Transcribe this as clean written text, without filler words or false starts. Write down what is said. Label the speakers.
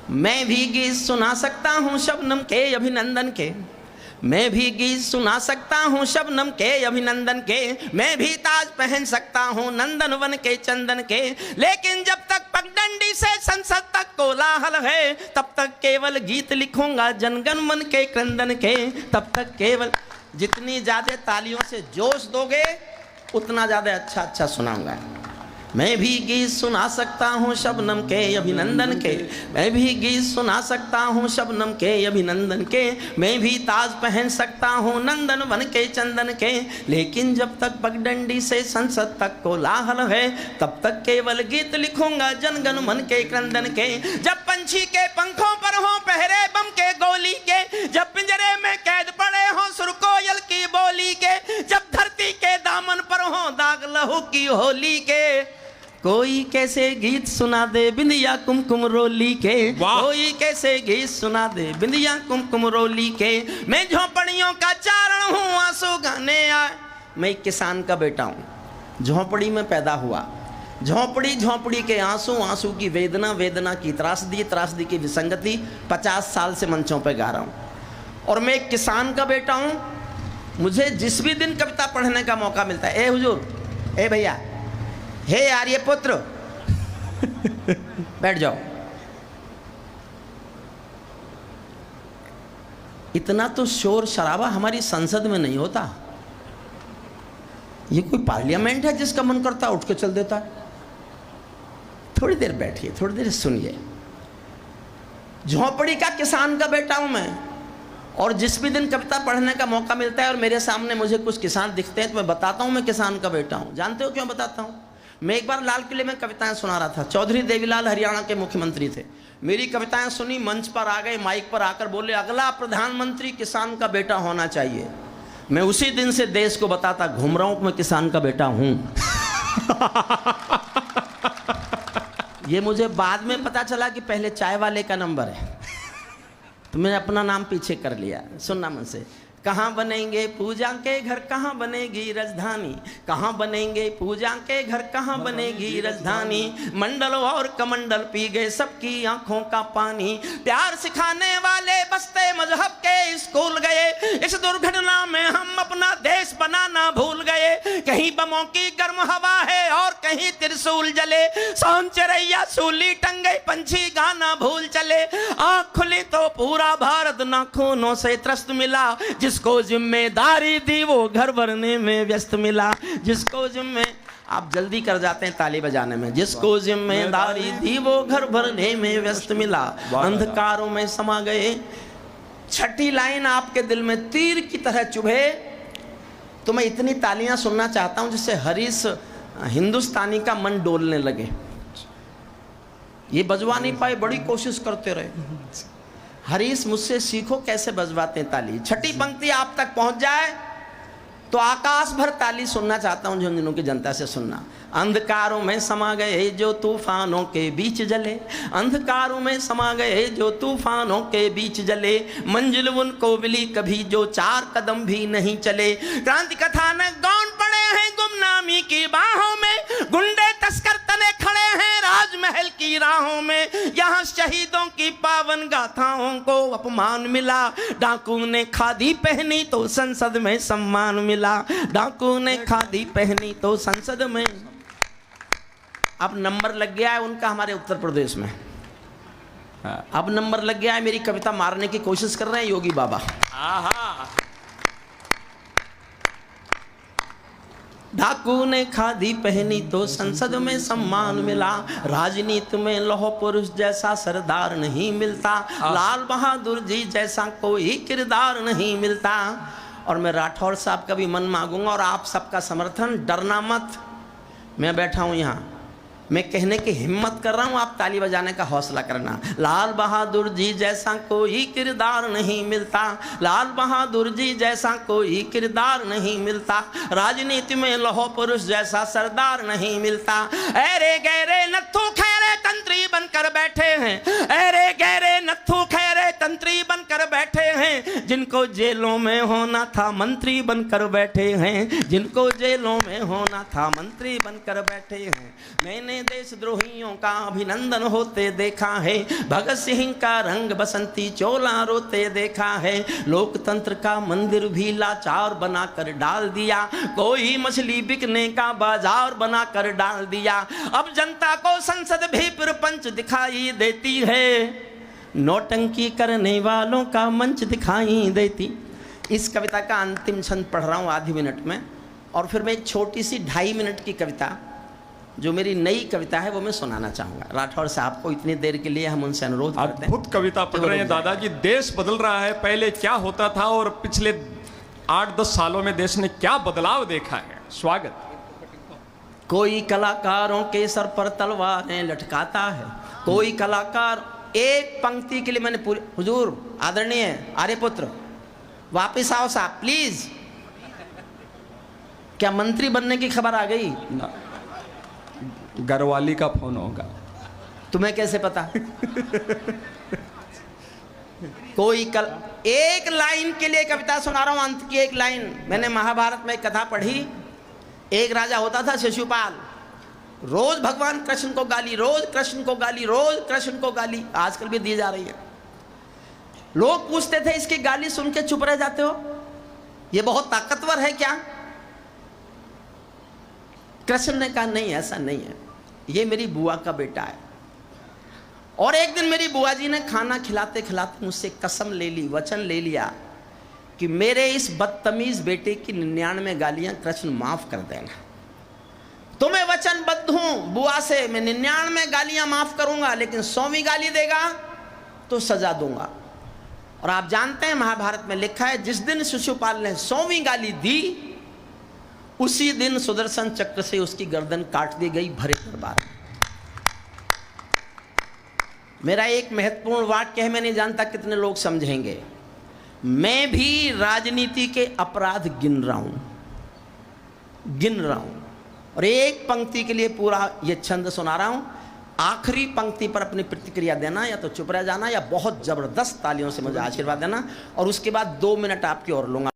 Speaker 1: मैं भी गीत सुना सकता हूँ शबनम के अभिनंदन के, मैं भी गीत सुना सकता हूँ शबनम के अभिनंदन के, मैं भी ताज पहन सकता हूँ नंदन वन के चंदन के, लेकिन जब तक पगडंडी से संसद तक कोलाहल है तब तक केवल गीत लिखूंगा जनगण मन के क्रंदन के, तब तक केवल। जितनी ज्यादा तालियों से जोश दोगे उतना ज्यादा अच्छा अच्छा सुनाऊंगा। मैं भी गीत सुना सकता हूँ शबनम के अभिनंदन के, मैं भी गीत सुना सकता हूँ शबनम के अभिनंदन के, मैं भी ताज पहन सकता हूँ नंदन वन के चंदन के, लेकिन जब तक पगडंडी से संसद तक कोलाहल है तब तक केवल गीत लिखूंगा जनगण मन के क्रंदन के। जब पंछी के पंखों पर हो पहरे बम के गोली के, जब पिंजरे में कैद पड़े हो सुर कोयल की बोली के, जब धरती के दामन पर हो दाग लहू की होली के, कोई कैसे गीत सुना दे बिंदिया कुमकुम रोली के, कोई कैसे गीत सुना दे बिंदिया कुमकुम रोली के। मैं झोपड़ियों का चारण हूँ आंसू गाने आए, मैं एक किसान का बेटा हूँ, झोपड़ी में पैदा हुआ, झोपड़ी झोपड़ी के आंसू, आंसू की वेदना, वेदना की त्रासदी, त्रासदी की विसंगति, 50 साल से मंचों पे गा रहा हूँ। और मैं एक किसान का बेटा हूँ, मुझे जिस भी दिन कविता पढ़ने का मौका मिलता है, ए हुजूर, ए भैया, हे आर्य पुत्र, बैठ जाओ। इतना तो शोर शराबा हमारी संसद में नहीं होता। ये कोई पार्लियामेंट है जिसका मन करता उठ के चल देता है? थोड़ी देर बैठिए, थोड़ी देर सुनिए। झोपड़ी का किसान का बेटा हूं मैं, और जिस भी दिन कविता पढ़ने का मौका मिलता है और मेरे सामने मुझे कुछ किसान दिखते हैं तो मैं बताता हूं मैं किसान का बेटा हूं। जानते हो क्यों बताता हूं? मैं एक बार लाल किले में कविताएं सुना रहा था, चौधरी देवीलाल हरियाणा के मुख्यमंत्री थे, मेरी कविताएं सुनी, मंच पर आ गए, माइक पर आकर बोले अगला प्रधानमंत्री किसान का बेटा होना चाहिए। मैं उसी दिन से देश को बताता घूम रहा हूं कि मैं किसान का बेटा हूं। ये मुझे बाद में पता चला कि पहले चाय वाले का नंबर है, तो मैंने अपना नाम पीछे कर लिया। सुनना मन से। कहाँ बनेंगे पूजा के घर, कहाँ बनेगी राजधानी, कहाँ बनेंगे पूजा के घर, कहाँ बनेगी राजधानी, मंडल और कमंडल पी गए सबकी आंखों का पानी, प्यार सिखाने वाले बस्ते मजहब के स्कूल गए, इस दुर्घटना में हम अपना देश बनाना भूल गए, कहीं बमों की गर्म हवा है और कहीं त्रिशूल जले, सोन चिरैया सूली टंगे पंछी गाना भूल चले, आँख खुली तो पूरा भारत नाखूनों से त्रस्त मिला, जिसको जिम्मेदारी दी वो घर भरने में व्यस्त मिला, जिसको आप जल्दी कर जाते हैं ताली बजाने में, जिसको जिम्मेदारी दी वो घर भरने में व्यस्त मिला, अंधकारों में समा गए। छठी लाइन आपके दिल में तीर की तरह चुभे, तो मैं इतनी तालियां सुनना चाहता हूं जिससे हरीश हिंदुस्तानी का मन डोलने लगे। ये बजवा नहीं पाए, बड़ी कोशिश करते रहे। हरीश मुझसे सीखो कैसे बजवाते हैं ताली। छठी पंक्ति आप तक पहुंच जाए तो आकाश भर ताली सुनना चाहता हूं, झुंझुनू की जनता से सुनना। अंधकारों में समा गए जो तूफानों के बीच जले, अंधकारों में समा गए जो तूफानों के बीच जले, मंजिल उनको मिली कभी जो 4 कदम भी नहीं चले, क्रांति कथानक गौन पड़े हैं गुमनामी की बाहों में, गुंडे तस्कर तने खड़े हैं राजमहल की राहों में, यहाँ शहीदों की पावन गाथाओं को अपमान मिला, डाकू ने खादी पहनी तो संसद में सम्मान मिला, डाकू ने खादी पहनी तो संसद में। अब नंबर लग गया है उनका हमारे उत्तर प्रदेश में, अब नंबर लग गया है, मेरी कविता मारने की कोशिश कर रहे हैं योगी बाबा। डाकू ने खादी पहनी तो संसद में सम्मान मिला, राजनीति में लौह पुरुष जैसा सरदार नहीं मिलता, लाल बहादुर जी जैसा कोई किरदार नहीं मिलता। और मैं राठौर साहब का भी मन मांगूंगा और आप सबका समर्थन, डरना मत, मैं बैठा हूं यहाँ, मैं कहने की हिम्मत कर रहा हूं, आप ताली बजाने का हौसला करना। लाल बहादुर जी जैसा कोई किरदार नहीं मिलता, लाल बहादुर जी जैसा कोई किरदार नहीं मिलता, राजनीति में लौह पुरुष जैसा सरदार नहीं मिलता। अरे गहरे नत्थू खैरे तंत्री बनकर बैठे हैं, अरे गहरे नत्थू खैरे तंत्री बनकर बैठे हैं, जिनको जेलों में होना था मंत्री बनकर बैठे हैं, जिनको जेलों में होना था मंत्री बनकर बैठे हैं। मैंने देशद्रोहियों का अभिनंदन होते देखा है, भगत सिंह का रंग बसंती चोला रोते देखा है। लोकतंत्र का मंदिर भी लाचार बनाकर डाल दिया, कोई मछली बिकने का बाजार बनाकर डाल दिया। अब जनता को संसद भी प्रपंच दिखाई देती है, नौटंकी करने वालों का मंच दिखाई देती। इस कविता का अंतिम छंद पढ़ रहा हूँ आधी मिनट में, और फिर मैं एक छोटी सी 2.5 मिनट की कविता जो मेरी नई कविता है वो मैं सुनाना चाहूँगा। राठौर साहब को इतनी देर के लिए हम उनसे अनुरोध करते हैं।
Speaker 2: अद्भुत कविता पढ़ रहे हैं दादाजी। देश बदल रहा है, पहले क्या होता था और पिछले 8-10 सालों में देश ने क्या बदलाव देखा है। स्वागत।
Speaker 1: कोई कलाकारों के सर पर तलवारें लटकाता है, कोई कलाकार, एक पंक्ति के लिए मैंने पूरी, हुजूर आदरणीय आर्यपुत्र वापिस आओ साहब प्लीज। क्या मंत्री बनने की खबर आ गई?
Speaker 2: घरवाली का फोन होगा।
Speaker 1: तुम्हें कैसे पता? कोई एक लाइन के लिए कविता सुना रहा हूं, अंत की एक लाइन। मैंने महाभारत में एक कथा पढ़ी। एक राजा होता था शिशुपाल, रोज भगवान कृष्ण को गाली, रोज कृष्ण को गाली, रोज कृष्ण को गाली, आजकल भी दी जा रही है। लोग पूछते थे इसकी गाली सुन के चुप रह जाते हो, ये बहुत ताकतवर है क्या? कृष्ण ने कहा नहीं, ऐसा नहीं है, ये मेरी बुआ का बेटा है। और एक दिन मेरी बुआ जी ने खाना खिलाते खिलाते मुझसे कसम ले ली, वचन ले लिया कि मेरे इस बदतमीज बेटे की 99 गालियां कृष्ण माफ कर देना। तो मैं वचनबद्ध हूं बुआ से, मैं 99 गालियां माफ करूंगा, लेकिन 100वीं गाली देगा तो सजा दूंगा। और आप जानते हैं महाभारत में लिखा है, जिस दिन शिशुपाल ने 100वीं गाली दी उसी दिन सुदर्शन चक्र से उसकी गर्दन काट दी गई भरे दरबार। मेरा एक महत्वपूर्ण वाक्य है, मैं नहीं जानता कितने लोग समझेंगे। मैं भी राजनीति के अपराध गिन रहा हूं, और एक पंक्ति के लिए पूरा ये छंद सुना रहा हूं। आखिरी पंक्ति पर अपनी प्रतिक्रिया देना, या तो चुप रह जाना या बहुत जबरदस्त तालियों से मुझे आशीर्वाद देना, और उसके बाद 2 मिनट आपकी और लूंगा।